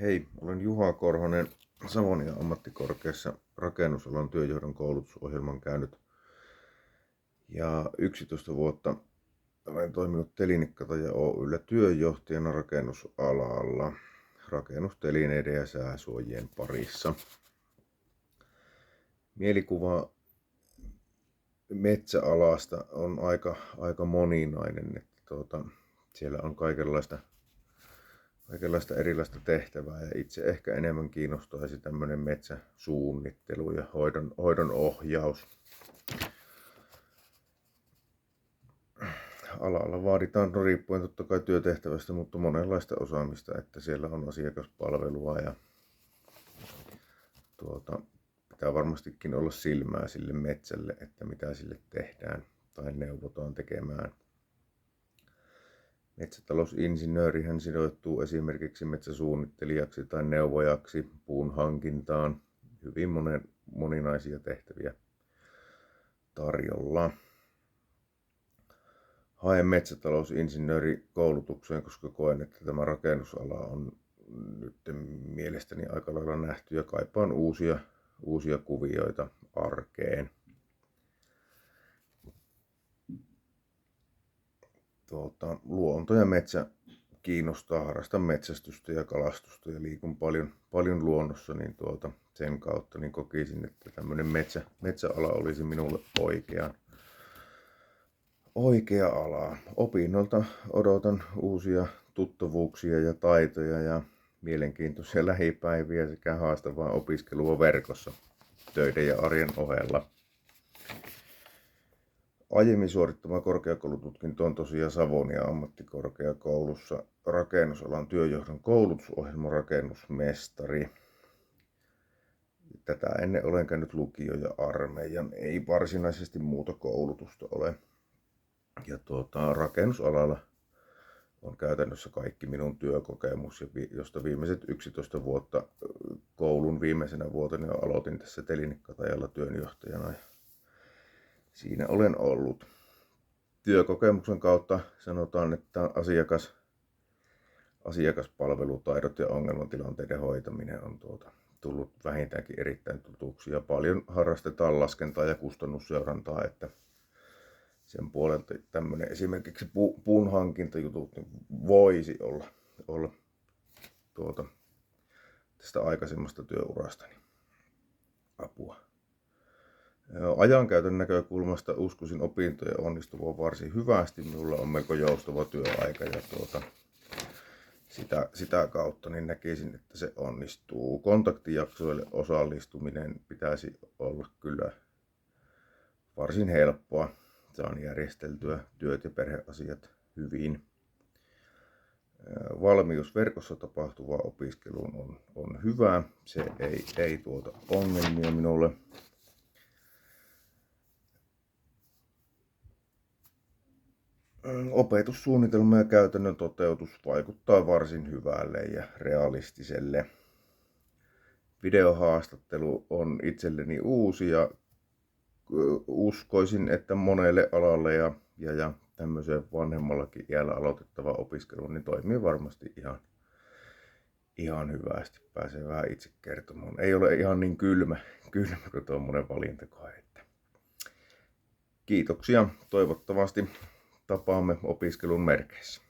Hei, olen Juha Korhonen Savonia ammattikorkeassa rakennusalan työjohdon koulutusohjelman käynyt. Ja 11 vuotta olen toiminut Telinikka-Taja Oy:llä työjohtajana rakennusalalla, rakennustelineiden ja sääsuojien parissa. Mielikuva metsäalasta on aika moninainen, että siellä on kaikenlaista erilaista tehtävää, ja itse ehkä enemmän kiinnostaisi tämmöinen metsäsuunnittelu ja hoidon ohjaus. Alalla vaaditaan riippuen totta kai työtehtävästä, mutta monenlaista osaamista, että siellä on asiakaspalvelua ja pitää varmastikin olla silmää sille metsälle, että mitä sille tehdään tai neuvotaan tekemään. Metsätalousinsinöörihän sijoittuu esimerkiksi metsäsuunnittelijaksi tai neuvojaksi puun hankintaan. Hyvin moninaisia tehtäviä tarjolla. Haen metsätalousinsinöörikoulutukseen, koska koen, että tämä rakennusala on nyt mielestäni aika lailla nähty ja kaipaan uusia kuvioita arkeen. Luonto ja metsä kiinnostaa, harrastan metsästystä ja kalastusta ja liikun paljon luonnossa, niin sen kautta niin kokisin, että tämmöinen metsäala olisi minulle oikea ala. Opinnoilta odotan uusia tuttavuuksia ja taitoja ja mielenkiintoisia lähipäiviä sekä haastavaa opiskelua verkossa töiden ja arjen ohella. Aiemmin suorittama korkeakoulututkinto on tosiaan Savonia ammattikorkeakoulussa rakennusalan työjohdon koulutusohjelman rakennusmestari. Tätä ennen olen käynyt lukio ja armeijan, ei varsinaisesti muuta koulutusta ole. Ja rakennusalalla on käytännössä kaikki minun työkokemus, josta viimeiset 11 vuotta koulun viimeisenä vuotena aloitin tässä Telinikka-Tajalla työnjohtajana. Siinä olen ollut. Työkokemuksen kautta sanotaan, että asiakaspalvelutaidot ja ongelmatilanteiden hoitaminen on tullut vähintäänkin erittäin tutuksi. Ja paljon harrastetaan laskentaa ja kustannusseurantaa, että sen puolelta tämmöinen esimerkiksi puun hankintajutut niin voisi olla tästä aikaisemmasta työurastani apua. Ajankäytön näkökulmasta uskoisin opintojen onnistuvan varsin hyvästi. Minulla on melko joustava työaika ja sitä kautta niin näkisin, että se onnistuu. Kontaktijaksoille osallistuminen pitäisi olla kyllä varsin helppoa. Saan järjesteltyä työt ja perheasiat hyvin. Valmius verkossa tapahtuvaan opiskeluun on hyvä. Se ei tuota ongelmia minulle. Opetussuunnitelma ja käytännön toteutus vaikuttaa varsin hyvälle ja realistiselle. Videohaastattelu on itselleni uusi ja uskoisin, että monelle alalle ja tämmöiseen vanhemmallakin iällä aloitettava opiskelu niin toimii varmasti ihan hyvästi. Pääsee vähän itse kertomaan. Ei ole ihan niin kylmä kuin tuommoinen valintakoe. Kiitoksia. Toivottavasti tapaamme opiskelun merkeissä.